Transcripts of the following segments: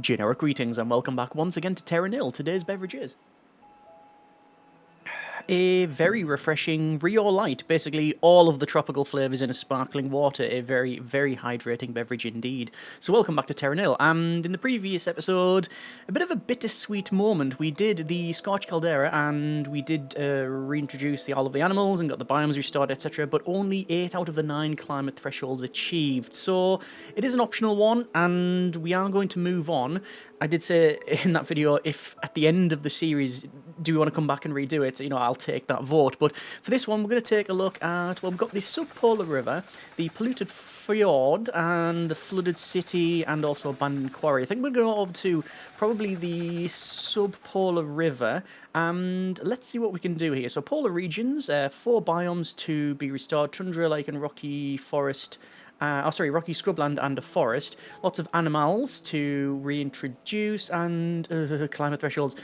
Generic greetings and welcome back once again to Terra Nil. Today's beverage is a very refreshing Rio Light. Basically, all of the tropical flavours in a sparkling water. A very, very hydrating beverage indeed. So welcome back to Terra Nil. And in the previous episode, a bit of a bittersweet moment. We did the Scorch Caldera and we did reintroduce all of the animals and got the biomes restored, etc. But only 8 out of the 9 climate thresholds achieved. So it is an optional one and we are going to move on. I did say in that video, if at the end of the series, do we want to come back and redo it, I'll take that vote. But for this one, we're going to take a look at, well, we've got the subpolar river, the polluted fjord, and the flooded city, and also abandoned quarry. I think we're going to go over to probably the subpolar river, and let's see what we can do here. So polar regions, 4 biomes to be restored, tundra, lake, and rocky forest. Rocky scrubland and a forest. Lots of animals to reintroduce and climate thresholds.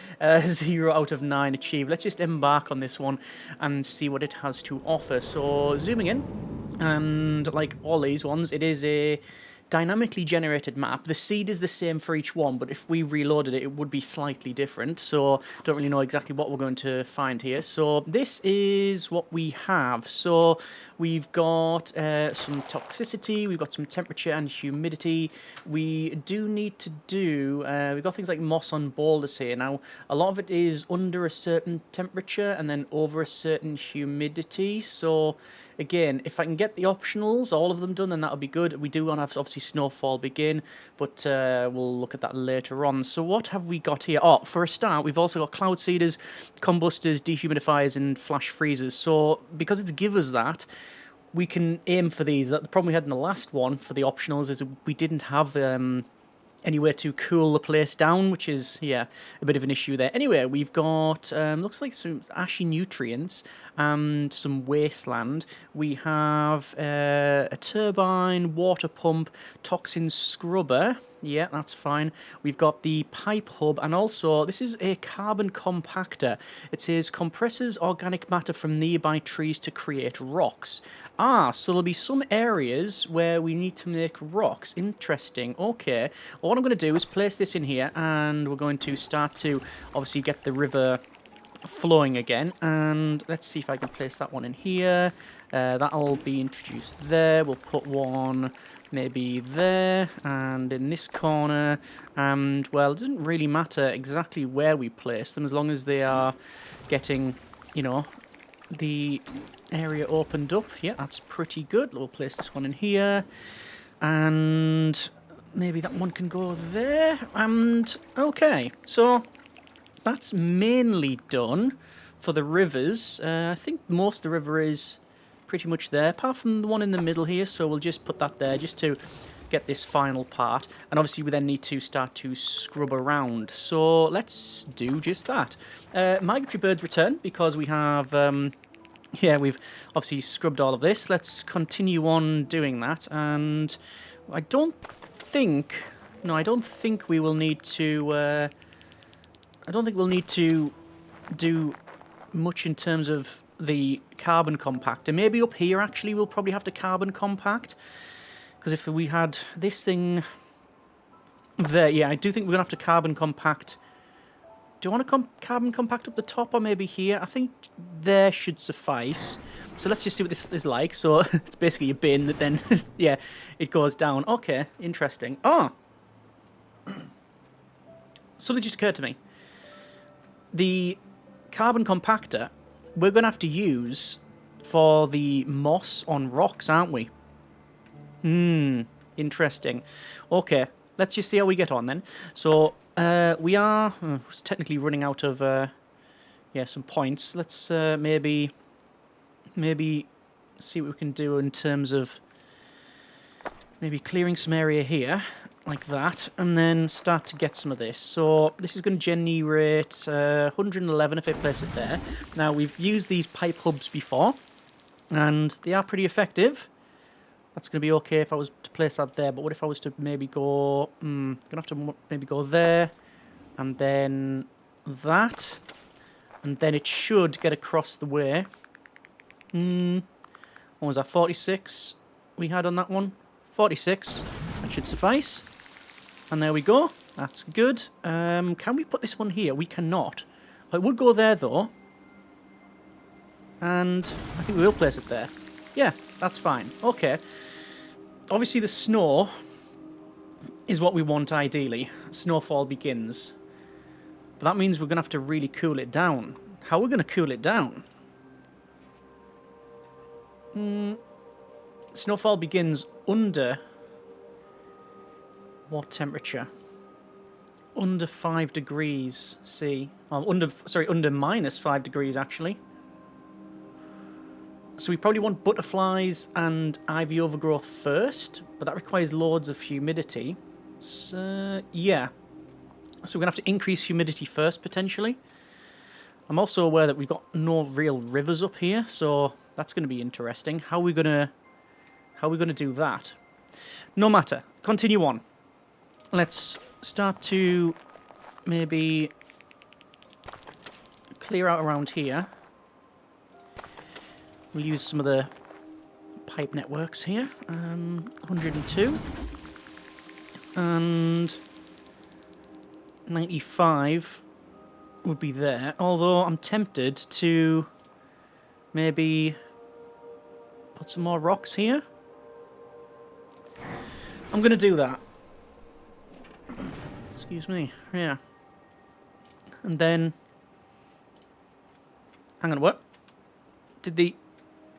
0 out of 9 achieved. Let's just embark on this one and see what it has to offer. So zooming in, and like all these ones, it is a dynamically generated map. The seed is the same for each one, but if we reloaded it, it would be slightly different. So don't really know exactly what we're going to find here. So this is what we have. So we've got some toxicity, we've got some temperature and humidity. We do need to do, we've got things like moss on boulders here. Now, a lot of it is under a certain temperature and then over a certain humidity. So again, if I can get the optionals, all of them done, then that would be good. We do want to have, obviously, snowfall begin, but we'll look at that later on. So what have we got here? Oh, for a start, we've also got cloud seeders, combustors, dehumidifiers, and flash freezers. So because it's give us that, we can aim for these. The problem we had in the last one for the optionals is we didn't have anywhere to cool the place down, which is, yeah, a bit of an issue there. Anyway, we've got, looks like some ashy nutrients and some wasteland. We have a turbine, water pump, toxin scrubber. Yeah, that's fine. We've got the pipe hub, and also this is a carbon compactor. It says compresses organic matter from nearby trees to create rocks. So there'll be some areas where we need to make rocks. Interesting. Okay. Well, what I'm going to do is place this in here, and we're going to start to obviously get the river flowing again. And let's see if I can place that one in here. That'll be introduced there. We'll put one maybe there and in this corner. And, well, it doesn't really matter exactly where we place them as long as they are getting, the area opened up. Yeah, that's pretty good. We'll place this one in here. And maybe that one can go there. And, okay, so that's mainly done for the rivers. I think most of the river is pretty much there, apart from the one in the middle here, so we'll just put that there just to get this final part. And obviously we then need to start to scrub around, so let's do just that. Migratory birds return because we have we've obviously scrubbed all of this. Let's continue on doing that, and I don't think we will need to I don't think we'll need to do much in terms of the carbon compactor. Maybe up here, actually, we'll probably have to carbon compact. Because if we had this thing there, yeah, I do think we're going to have to carbon compact. Do you want to carbon compact up the top or maybe here? I think there should suffice. So let's just see what this is like. So it's basically a bin that then, yeah, it goes down. Okay, interesting. Oh! Something just occurred to me. The carbon compactor we're going to have to use for the moss on rocks, aren't we? Interesting. Okay, let's just see how we get on then. So, we are technically running out of, some points. Let's maybe see what we can do in terms of maybe clearing some area here, like that, and then start to get some of this. So this is going to generate 111 if I place it there. Now, we've used these pipe hubs before, and they are pretty effective. That's going to be okay if I was to place that there, but what if I was to maybe go... going to have to maybe go there, and then that, and then it should get across the way. What was that, 46 we had on that one? 46. That should suffice. And there we go. That's good. Can we put this one here? We cannot. It would go there, though. And I think we will place it there. Yeah, that's fine. Okay. Obviously, the snow is what we want, ideally. Snowfall begins. But that means we're going to have to really cool it down. How are we going to cool it down? Snowfall begins under... what temperature? Under 5 degrees C. Oh, under -5 degrees, actually. So we probably want butterflies and ivy overgrowth first, but that requires loads of humidity. So, yeah. So we're going to have to increase humidity first, potentially. I'm also aware that we've got no real rivers up here, so that's going to be interesting. How are we going to do that? No matter. Continue on. Let's start to maybe clear out around here. We'll use some of the pipe networks here. 102. And 95 would be there. Although I'm tempted to maybe put some more rocks here. I'm going to do that. Excuse me. Yeah. And then... hang on, what? Did the...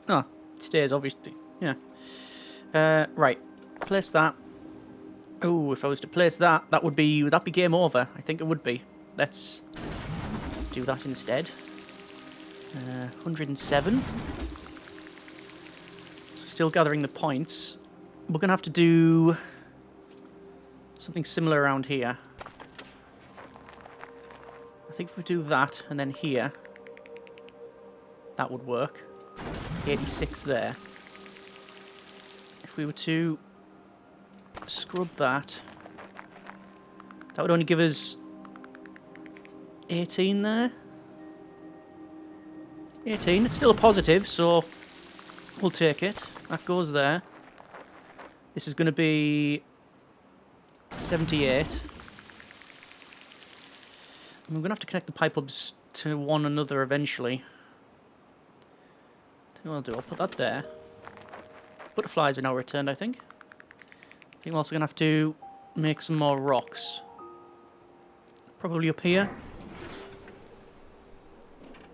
oh, it stays, obviously. Yeah. Right. Place that. Oh, if I was to place that, would that be game over? I think it would be. Let's do that instead. 107. So still gathering the points. We're going to have to do something similar around here. I think if we do that, and then here, that would work. 86 there. If we were to scrub that, that would only give us 18 there. 18, it's still a positive, so we'll take it. That goes there. This is going to be 78. And we're going to have to connect the pipe hubs to one another eventually. What I'll do, I'll put that there. Butterflies are now returned, I think. I think we're also going to have to make some more rocks. Probably up here.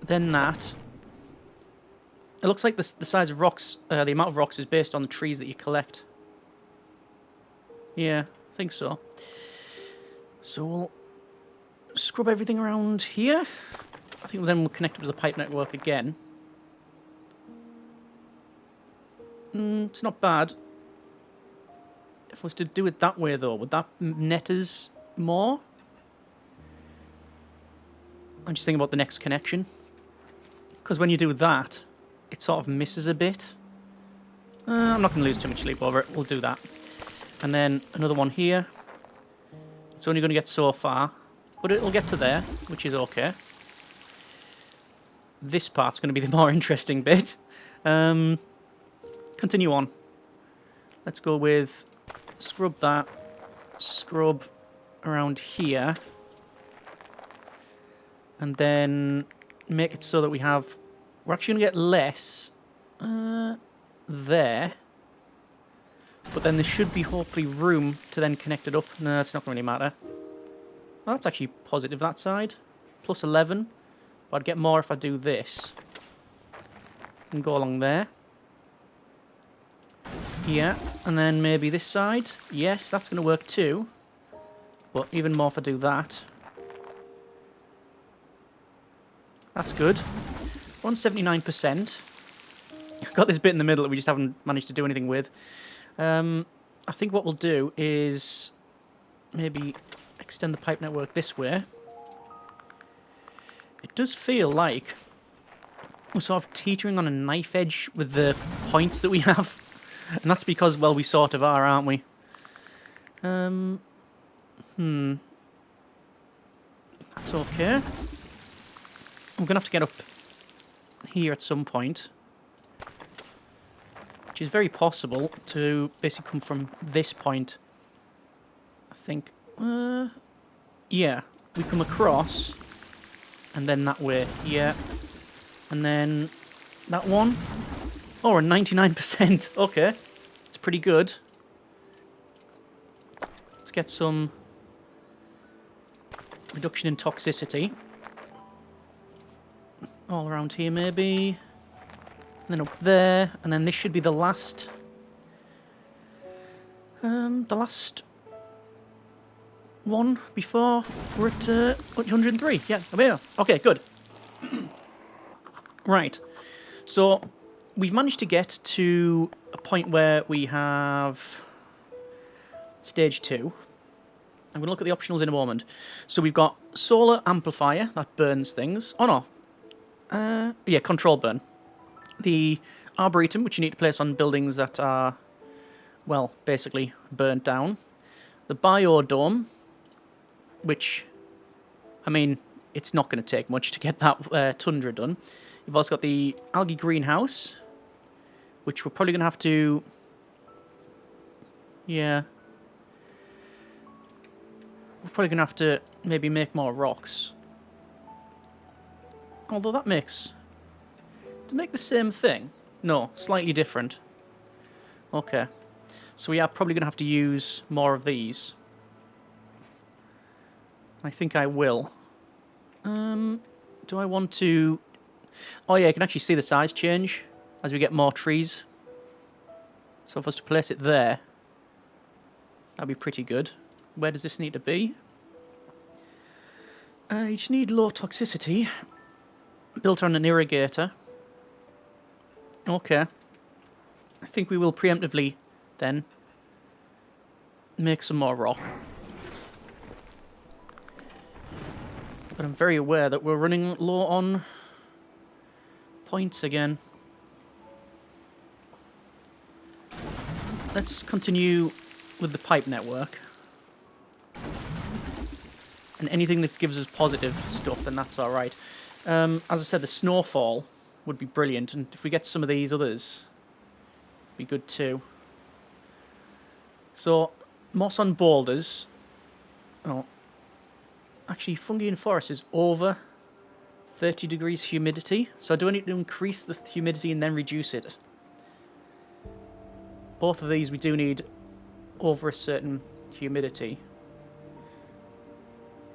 Then that. It looks like the size of rocks, the amount of rocks is based on the trees that you collect. Yeah, I think so. So we'll scrub everything around here. I think then we'll connect it with the pipe network again. It's not bad. If I was to do it that way, though, would that net us more? I'm just thinking about the next connection. Because when you do that, it sort of misses a bit. I'm not going to lose too much sleep over it. We'll do that. And then another one here. It's only going to get so far, but it'll get to there, which is okay. This part's going to be the more interesting bit. Continue on. Let's go with scrub that, scrub around here, and then make it so that we're actually going to get less there, but then there should be hopefully room to then connect it up. No, it's not going to really matter. Well, that's actually positive, that side. Plus 11. But I'd get more if I do this. And go along there. Yeah, and then maybe this side. Yes, that's going to work too. But even more if I do that. That's good. 179%. I've got this bit in the middle that we just haven't managed to do anything with. I think what we'll do is maybe extend the pipe network this way. It does feel like we're sort of teetering on a knife edge with the points that we have. And that's because, well, we sort of are, aren't we? That's okay. I'm going to have to get up here at some point. Which is very possible to basically come from this point. I think. Yeah, we come across, and then that way, yeah. And then that one. Oh, a 99%. Okay, it's pretty good. Let's get some reduction in toxicity. All around here, maybe. And then up there, and then this should be the last. The last one before we're at 103. Yeah, there we are. Okay, good. Right. So we've managed to get to a point where we have stage 2. I'm going to look at the optionals in a moment. So we've got solar amplifier that burns things. Oh no. Yeah, control burn. The arboretum, which you need to place on buildings that are, well, basically burnt down. The biodome, which, I mean, it's not going to take much to get that tundra done. You've also got the algae greenhouse, which we're probably going to have to... Yeah. We're probably going to have to maybe make more rocks. Although that makes... To make the same thing? No, slightly different. Okay. So we are probably going to have to use more of these. I think I will. Do I want to... Oh yeah, you can actually see the size change as we get more trees. So if I was to place it there, that'd be pretty good. Where does this need to be? You just need low toxicity. Built on an irrigator. Okay. I think we will preemptively, then, make some more rock. But I'm very aware that we're running low on points again. Let's continue with the pipe network. And anything that gives us positive stuff, then that's alright. As I said, the snowfall would be brilliant, and if we get some of these others, be good too. So, moss on boulders. Oh, actually, fungi in forest is over 30 degrees humidity. So do I need to increase the humidity and then reduce it? Both of these we do need over a certain humidity.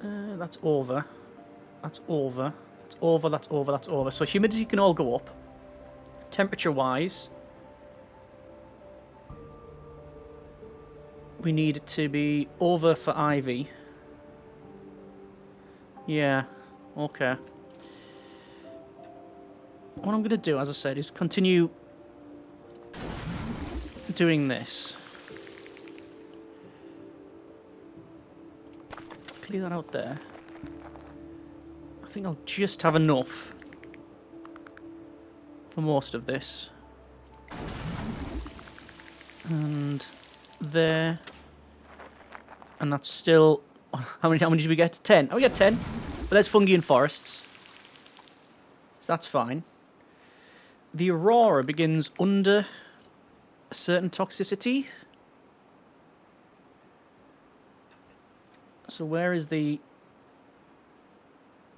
That's over. That's over. That's over, that's over, that's over. So humidity can all go up. Temperature-wise, we need it to be over for ivy. Yeah, okay. What I'm going to do, as I said, is continue doing this. Clear that out there. I think I'll just have enough for most of this. And there. And that's still... How many did we get? 10. Oh, we got 10. But there's fungi in forests. So that's fine. The aurora begins under a certain toxicity. So where is the...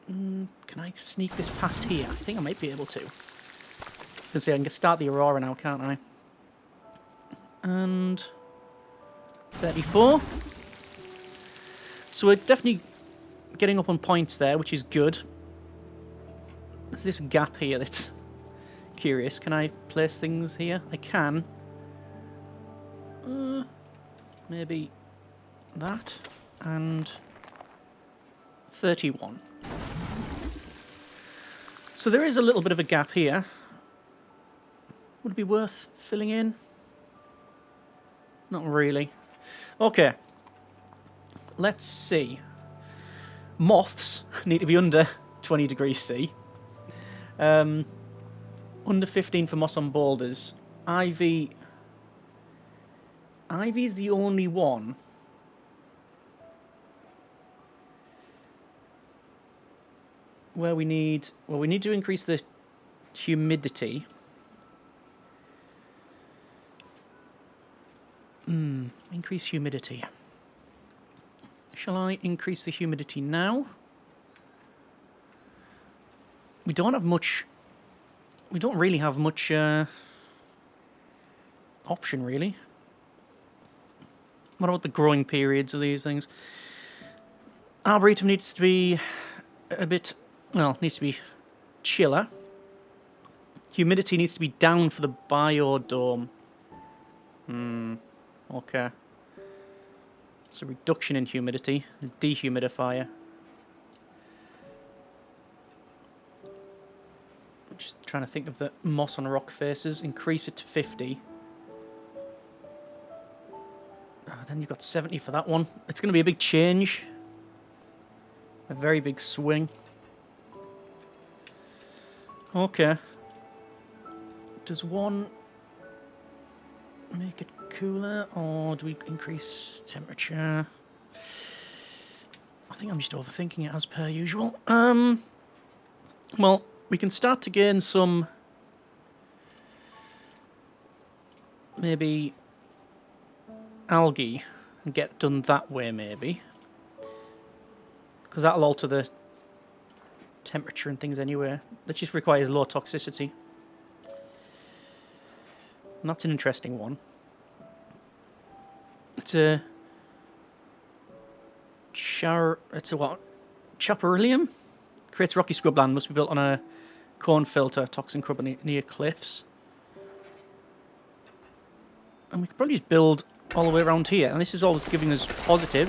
can I sneak this past here? I think I might be able to. I was going to say, I can start the aurora now, can't I? And... 34. So we're definitely getting up on points there, which is good. There's this gap here that's curious. Can I place things here? I can. Maybe that. And 31. So there is a little bit of a gap here. Would it be worth filling in? Not really. Okay. Let's see. Moths need to be under 20 degrees C. Under 15 for moss on boulders. Ivy... Ivy's the only one. Where we need... Well, we need to increase the humidity. Increase humidity. Shall I increase the humidity now? We don't have much... We don't really have much option, really. What about the growing periods of these things? Arboretum needs to be a bit... Well, needs to be chiller. Humidity needs to be down for the biodome. Okay. So reduction in humidity. Dehumidifier. I'm just trying to think of the moss on rock faces. Increase it to 50. Then you've got 70 for that one. It's going to be a big change. A very big swing. Okay. Does one make it cooler, or do we increase temperature? I think I'm just overthinking it as per usual. Well, we can start to gain some... maybe... algae and get done that way, maybe, because that'll alter the temperature and things anyway. That just requires low toxicity, and that's an interesting one. It's a what? Chaparrillium? Creates rocky scrubland. Must be built on a cone filter. Toxin crop near cliffs. And we could probably just build all the way around here, and this is always giving us positive.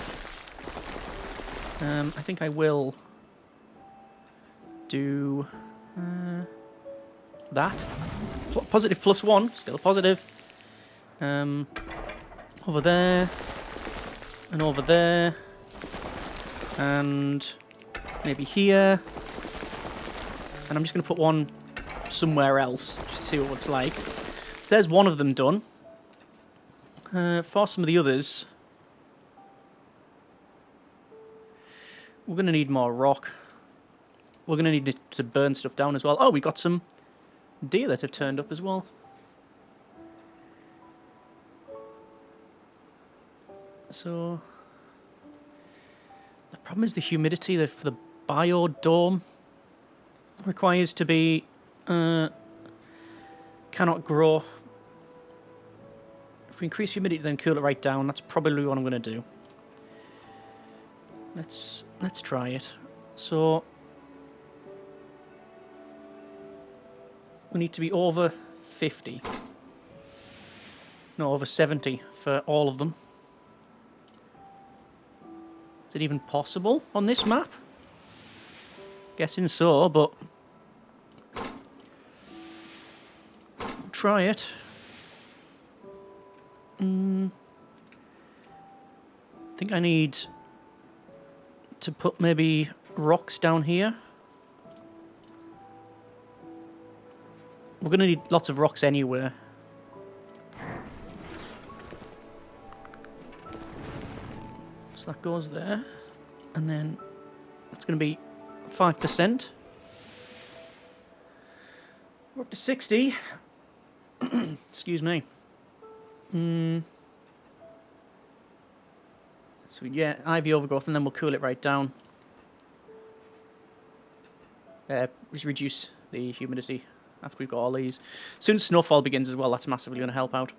I think I will do that. Positive +1, still positive. Over there, and over there, and maybe here. And I'm just going to put one somewhere else, just to see what it's like. So there's one of them done. For some of the others, we're going to need more rock. We're going to need to burn stuff down as well. Oh, we got some deer that have turned up as well. So, the problem is the humidity for the biodome requires to be, cannot grow. If we increase humidity, then cool it right down. That's probably what I'm going to do. Let's try it. So we need to be over 50. No, over 70 for all of them. Is it even possible on this map? Guessing so, but try it. I think I need to put maybe rocks down here. We're going to need lots of rocks anywhere. So that goes there. And then it's going to be 5%. We're up to 60. Excuse me. So yeah, ivy overgrowth, and then we'll cool it right down. Just reduce the humidity after we've got all these. Soon snowfall begins as well, that's massively going to help out.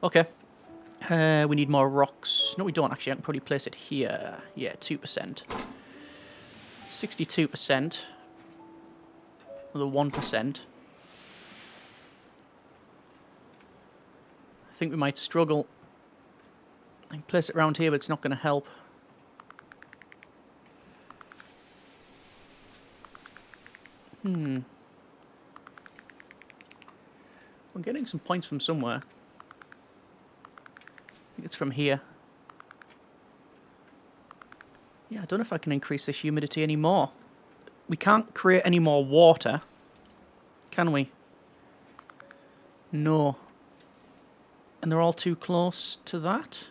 Okay. We need more rocks. No, we don't actually. I can probably place it here. Yeah, 2%. 62%. Another 1%. I think we might struggle. I can place it around here, but it's not going to help. I'm getting some points from somewhere. I think it's from here. Yeah, I don't know if I can increase the humidity anymore. We can't create any more water, can we? No. And they're all too close to that.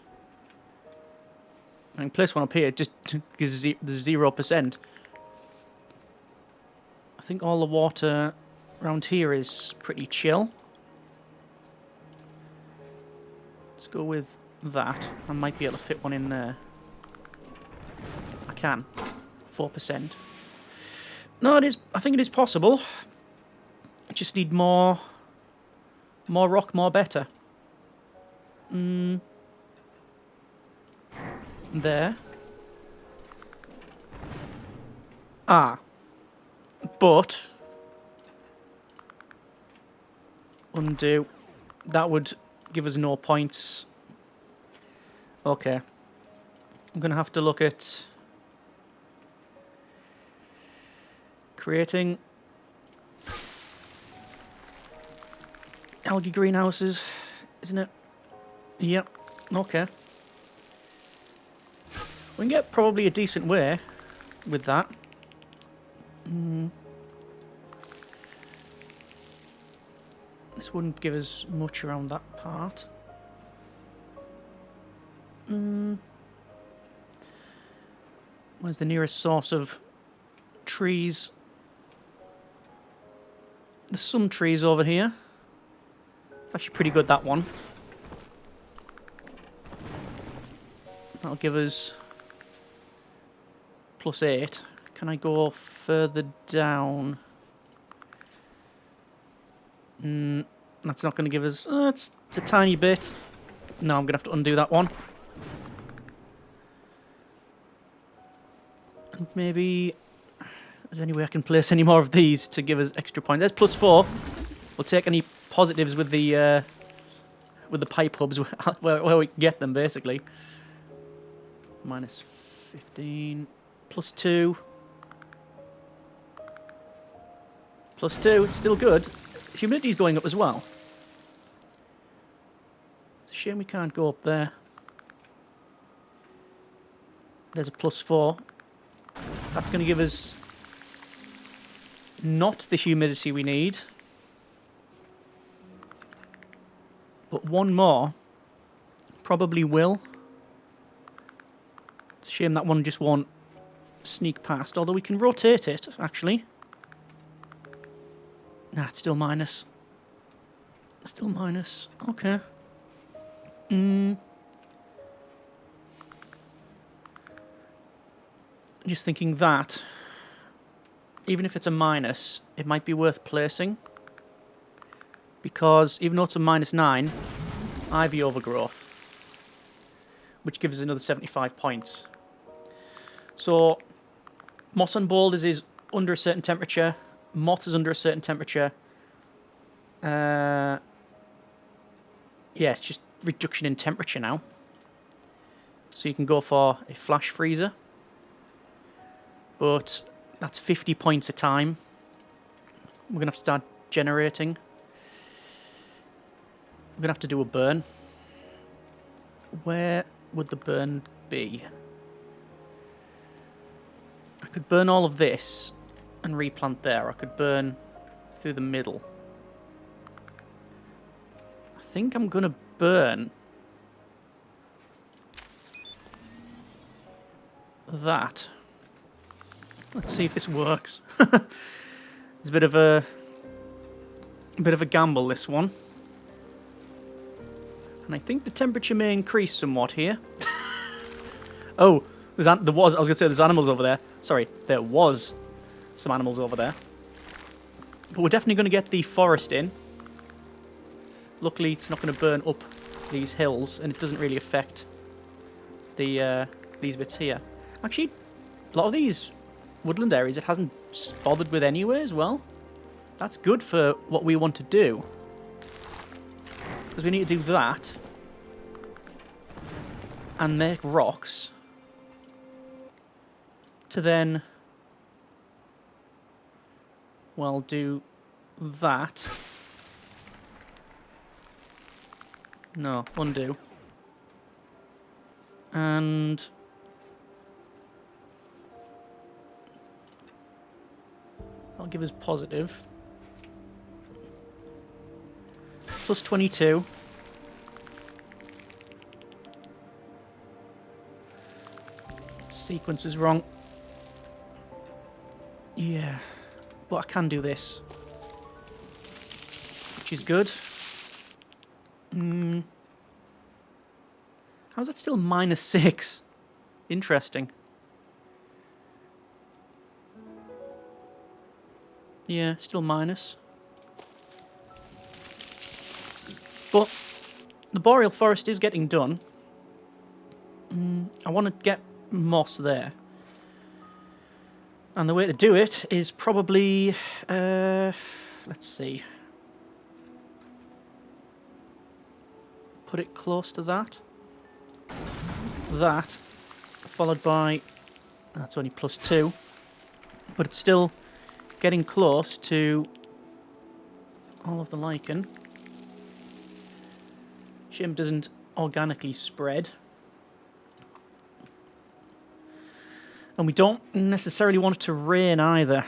I can place one up here, just because the 0%. I think all the water around here is pretty chill. Let's go with that. I might be able to fit one in there. can. 4%. No, it is. I think it is possible. I just need more rock, more better. There. Ah. But undo. That would give us no points. Okay. I'm going to have to look at creating algae greenhouses, isn't it? Yep. Okay. We can get probably a decent way with that. This wouldn't give us much around that part. Where's the nearest source of trees? There's some trees over here. Actually pretty good, that one. That'll give us +8. Can I go further down? That's not going to give us... it's a tiny bit. No, I'm going to have to undo that one. And maybe... Is there any way I can place any more of these to give us extra points? There's +4. We'll take any positives with the pipe hubs where we can get them, basically. -15. +2. +2. It's still good. Humidity's going up as well. It's a shame we can't go up there. There's a +4. That's going to give us not the humidity we need, but one more probably will. It's a shame that one just won't sneak past, although we can rotate it, actually. Nah, it's still minus. Still minus. Okay. Just thinking that, even if it's a minus, it might be worth placing. Because even though it's a -9, ivy overgrowth, which gives us another 75 points. So, moss on boulders is under a certain temperature. Moss is under a certain temperature. Yeah, it's just reduction in temperature now. So you can go for a flash freezer. But that's 50 points a time. We're going to have to start generating. We're going to have to do a burn. Where would the burn be? I could burn all of this and replant there. I could burn through the middle. I think I'm going to burn that. Let's see if this works. It's a bit of a gamble, this one. And I think the temperature may increase somewhat here. Oh, I was going to say there's animals over there. Sorry, there was some animals over there. But we're definitely going to get the forest in. Luckily, it's not going to burn up these hills, and it doesn't really affect the these bits here. Actually, a lot of these woodland areas it hasn't bothered with anyway as well. That's good for what we want to do. Because we need to do that. And make rocks. To then... well, do that. No, undo. And... I'll give us positive. Plus 22. Sequence is wrong. Yeah. But I can do this. Which is good. How's that still -6? Interesting. Yeah, still minus. But the boreal forest is getting done. I want to get moss there. And the way to do it is probably... let's see. Put it close to that. That, followed by... That's only +2. But it's still getting close to all of the lichen. Shame it doesn't organically spread. And we don't necessarily want it to rain either.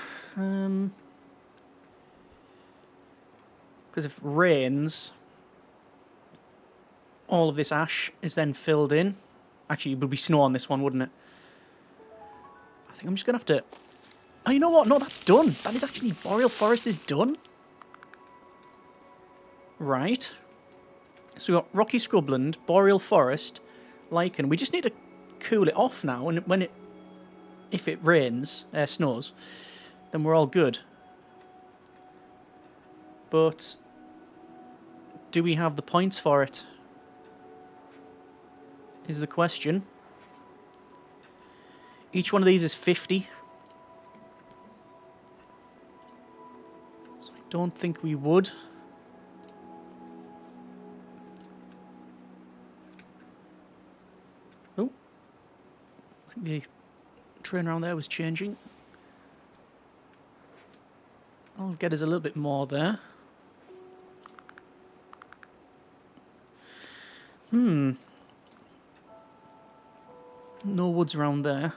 Because if it rains, all of this ash is then filled in. Actually, it would be snow on this one, wouldn't it? I think I'm just going to have to... Oh, you know what? No, that's done. That is actually... Boreal forest is done. Right. So we've got rocky scrubland, boreal forest, lichen. We just need to cool it off now. And when it... If it rains, snows, then we're all good. But... Do we have the points for it? Is the question. Each one of these is 50. So I don't think we would. Oh. I think the train around there was changing. I'll get us a little bit more there. No woods around there.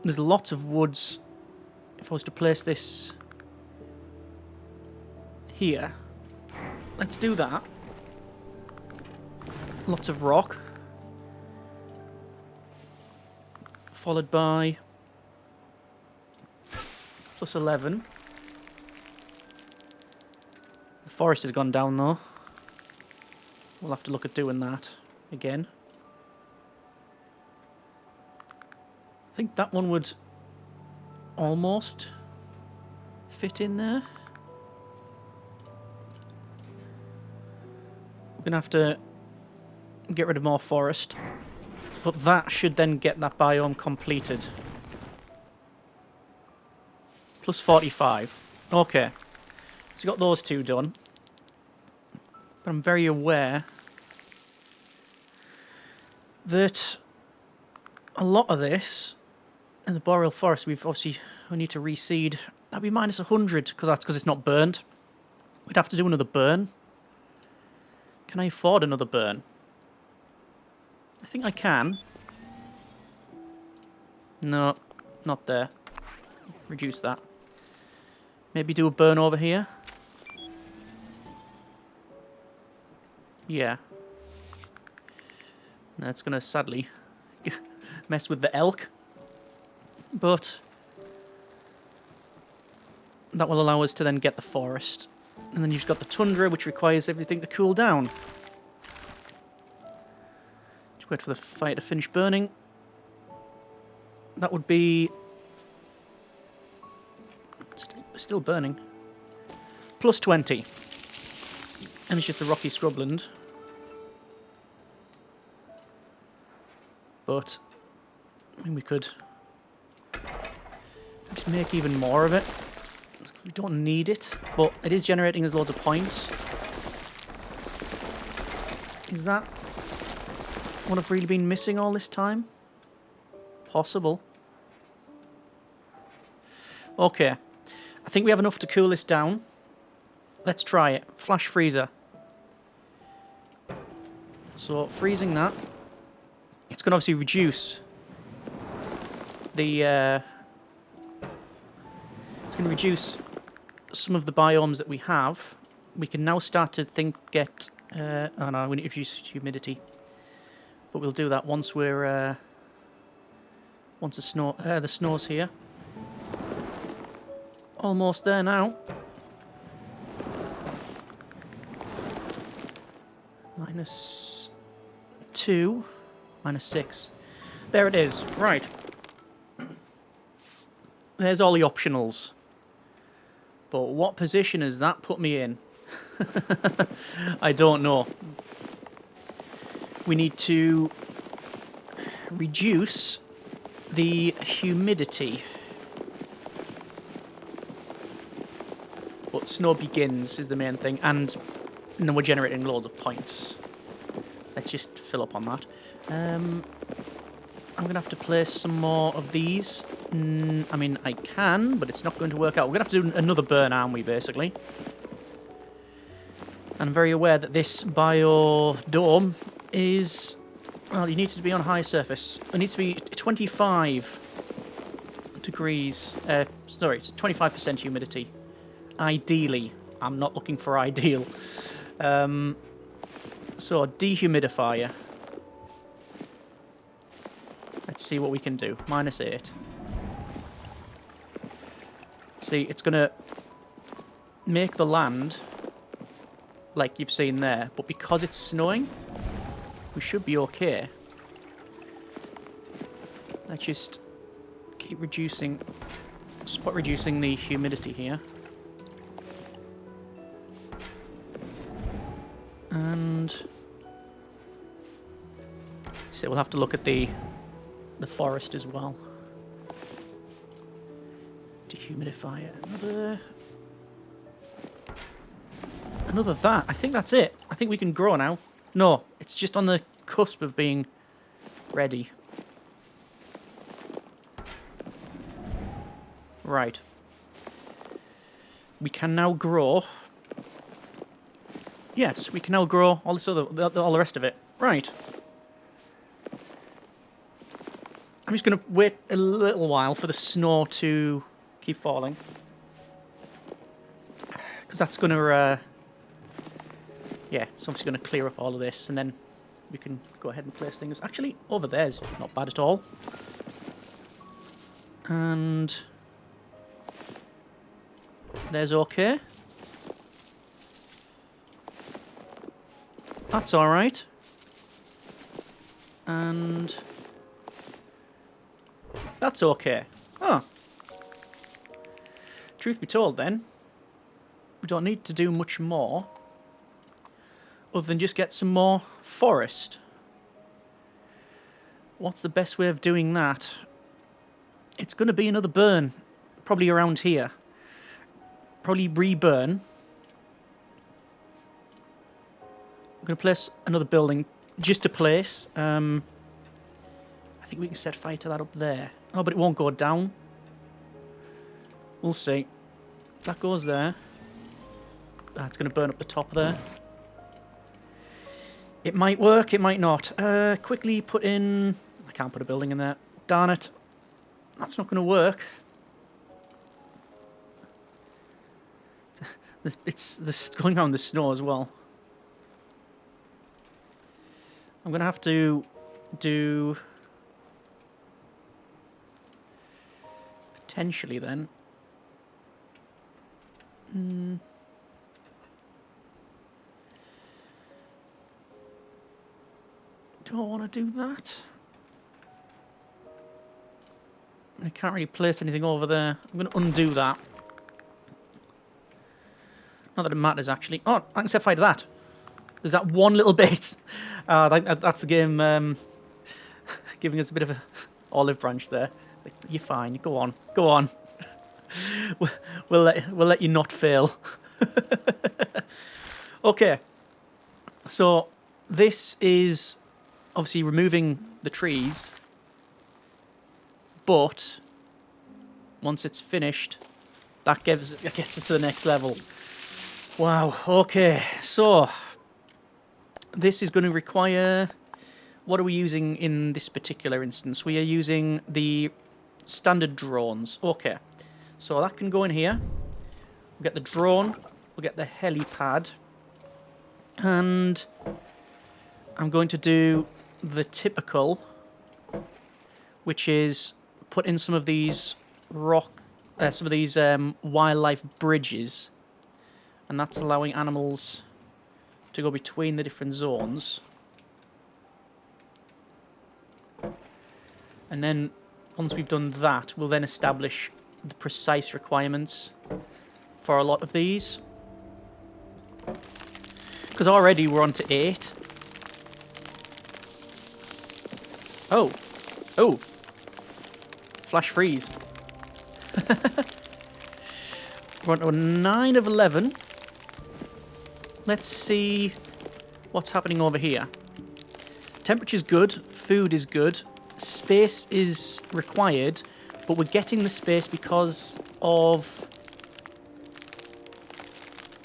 There's lots of woods. If I was to place this here, let's do that. Lots of rock. Followed by +11. The forest has gone down though. We'll have to look at doing that again. I think that one would almost fit in there. We're going to have to get rid of more forest. But that should then get that biome completed. +45. Okay. So we got those two done. But I'm very aware that a lot of this in the boreal forest, we need to reseed. That'd be -100 because it's not burned. We'd have to do another burn. Can I afford another burn? I think I can. No, not there. Reduce that. Maybe do a burn over here. Yeah. That's going to sadly mess with the elk. But that will allow us to then get the forest. And then you've got the tundra, which requires everything to cool down. Just wait for the fire to finish burning. That would be... Still burning. +20. And it's just the rocky scrubland. But I mean, we could just make even more of it. We don't need it, but it is generating us loads of points. Is that what I've really been missing all this time? Possible. Okay. I think we have enough to cool this down. Let's try it. Flash freezer. So, freezing that. It's going to obviously reduce the... it's going to reduce some of the biomes that we have. We can now start to get... oh no, we need to reduce humidity. But we'll do that once we're... once the snow's here. Almost there now. -2. -6. There it is. Right. There's all the optionals. But what position has that put me in? I don't know. We need to reduce the humidity. But snow begins is the main thing, and then we're generating loads of points. Let's just fill up on that. I'm going to have to place some more of these. I mean, I can, but it's not going to work out. We're going to have to do another burn, aren't we, basically? And I'm very aware that this biodome is... Well, it needs to be on a high surface. It needs to be 25 degrees... sorry, it's 25% humidity. Ideally. I'm not looking for ideal. So, dehumidifier. Let's see what we can do. -8. See, it's going to make the land like you've seen there, but because it's snowing, we should be okay. Let's just keep reducing the humidity here. And so we'll have to look at the forest as well. Dehumidifier. Another that. I think that's it. I think we can grow now. No, it's just on the cusp of being ready. Right. We can now grow. Yes, we can now grow all this all the rest of it. Right. I'm just going to wait a little while for the snow to keep falling. Because that's going to... yeah, it's obviously going to clear up all of this, and then we can go ahead and place things. Actually, over there's not bad at all. And... there's okay. That's alright. And... that's okay. Oh. Truth be told then, we don't need to do much more other than just get some more forest. What's the best way of doing that? It's going to be another burn, probably around here. Probably re-burn. I'm going to place another building just to place. I think we can set fire to that up there. Oh, but it won't go down. We'll see. That goes there. That's going to burn up the top there. It might work, it might not. Quickly put in... I can't put a building in there. Darn it. That's not going to work. It's going around the snow as well. I'm going to have to do... potentially then. Do I want to do that? I can't really place anything over there. I'm going to undo that. Not that it matters, actually. Oh, I can set fire to that. There's that one little bit. That's the game giving us a bit of an olive branch there. Like, you're fine. Go on. Go on. we'll let you not fail. Okay. So this is obviously removing the trees, but once it's finished, that gets us to the next level. Wow. Okay. So this is going to require... what are we using in this particular instance? We are using the standard drones. Okay. So that can go in here. We'll get the drone. We'll get the helipad. And I'm going to do the typical, which is put in some of these wildlife bridges. And that's allowing animals to go between the different zones. And then, once we've done that, we'll then establish the precise requirements for a lot of these. Because already we're on to 8. Oh. Oh. Flash freeze. We're on to 9 of 11. Let's see what's happening over here. Temperature's good. Food is good. Space is required. But we're getting the space because of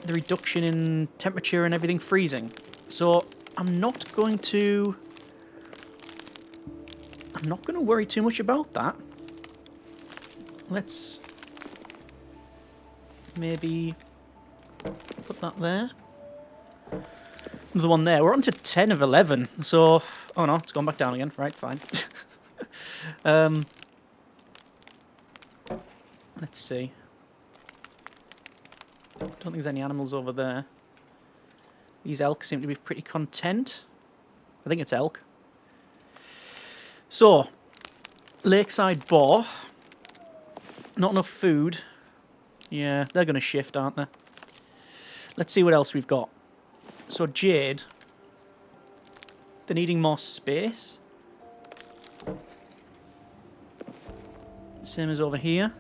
the reduction in temperature and everything freezing. So I'm not going to worry too much about that. Let's maybe put that there. Another one there. We're on to 10 of 11. So, oh no, it's gone back down again. Right, fine. Let's see. Don't think there's any animals over there. These elk seem to be pretty content. I think it's elk. So, lakeside bar. Not enough food. Yeah, they're going to shift, aren't they? Let's see what else we've got. So, jade. They're needing more space. Same as over here.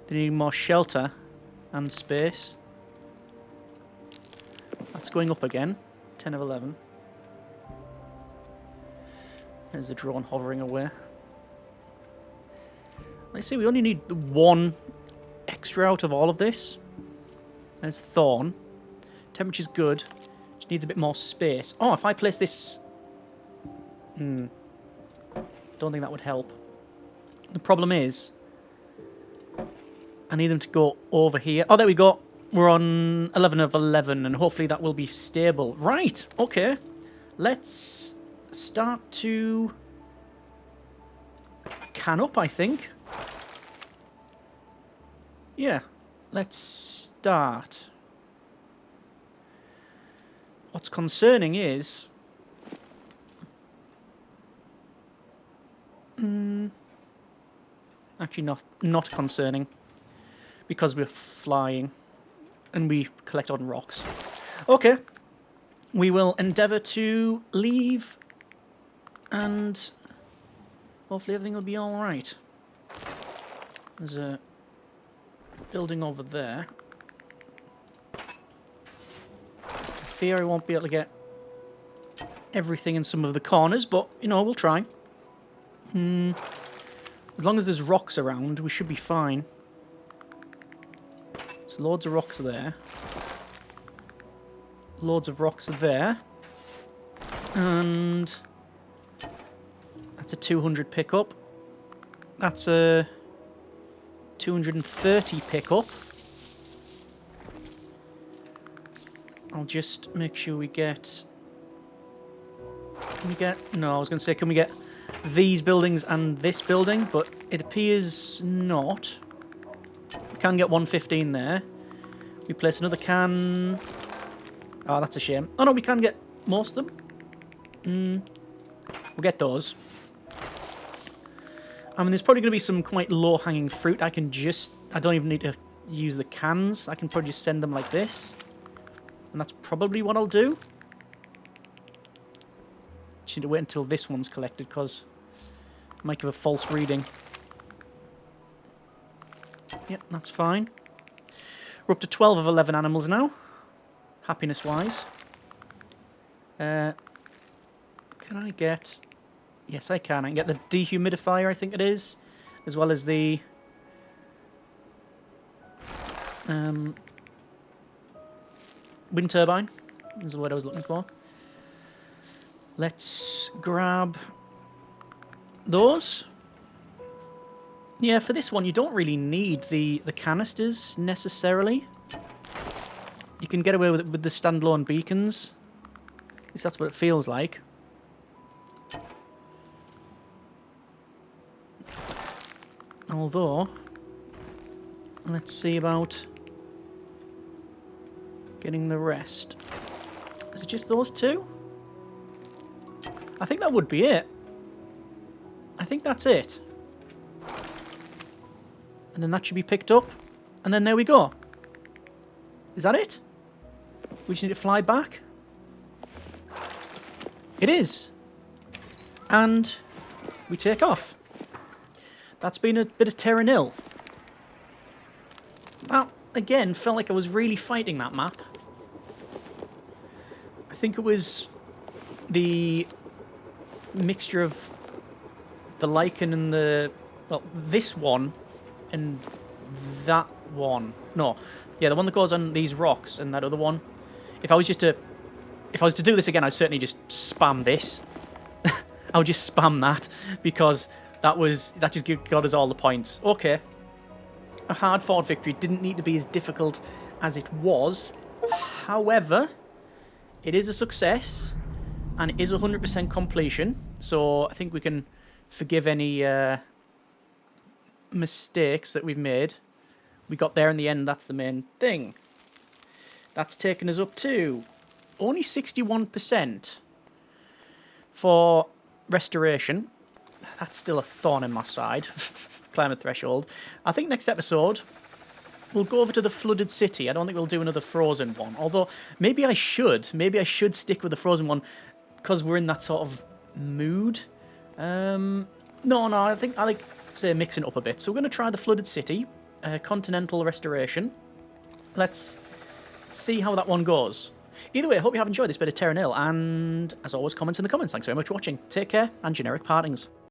They need more shelter and space. That's going up again. 10 of 11. There's the drone hovering away. Let's see, we only need 1 extra out of all of this. There's thorn. Temperature's good. Just needs a bit more space. Oh, if I place this... Don't think that would help. The problem is... I need them to go over here. Oh, there we go. We're on 11 of 11, and hopefully that will be stable. Right, okay. Let's start to can up, I think. Yeah, let's start. What's concerning is... actually not concerning. Because we're flying. And we collect on rocks. Okay. We will endeavour to leave. And hopefully everything will be alright. There's a building over there. I fear I won't be able to get everything in some of the corners, but, you know, we'll try. As long as there's rocks around, we should be fine. There's loads of rocks there. Loads of rocks there. And that's a 200 pickup. That's a 230 pickup. I'll just make sure we get... Can we get... No, I was going to say, can we get these buildings and this building? But it appears not. We can get 115 there. We place another can... Oh, that's a shame. Oh, no, we can get most of them. We'll get those. I mean, there's probably going to be some quite low-hanging fruit. I don't even need to use the cans. I can probably just send them like this. And that's probably what I'll do. Just need to wait until this one's collected, because I might give a false reading. Yep, that's fine. We're up to 12 of 11 animals now. Happiness-wise. Can I get... Yes, I can. I can get the dehumidifier, I think it is. As well as the... wind turbine. Is the word I was looking for. Let's grab those. Yeah, for this one, you don't really need the canisters, necessarily. You can get away with the standalone beacons. At least that's what it feels like. Although, let's see about getting the rest. Is it just those two? I think that would be it. I think that's it. And then that should be picked up. And then there we go. Is that it? We just need to fly back? It is. And we take off. That's been a bit of Terra Nil. That, again, felt like I was really fighting that map. I think it was the mixture of the lichen and the... Well, this one and that one. No. Yeah, the one that goes on these rocks and that other one. If I was to do this again, I'd certainly just spam this. I would just spam that because that just got us all the points. Okay. A hard-fought victory didn't need to be as difficult as it was. However, it is a success and it is 100% completion. So I think we can forgive any mistakes that we've made. We got there in the end, that's the main thing. That's taken us up to only 61% for restoration. That's still a thorn in my side. Climate threshold. I think next episode we'll go over to the flooded city. I don't think we'll do another frozen one. Although maybe I should. Maybe I should stick with the frozen one because we're in that sort of mood. No, I think I like say mixing it up a bit. So we're going to try the flooded city, continental restoration. Let's see how that one goes. Either way, I hope you have enjoyed this bit of Terra Nil, and as always, comments in the comments. Thanks very much for watching. Take care, and generic partings.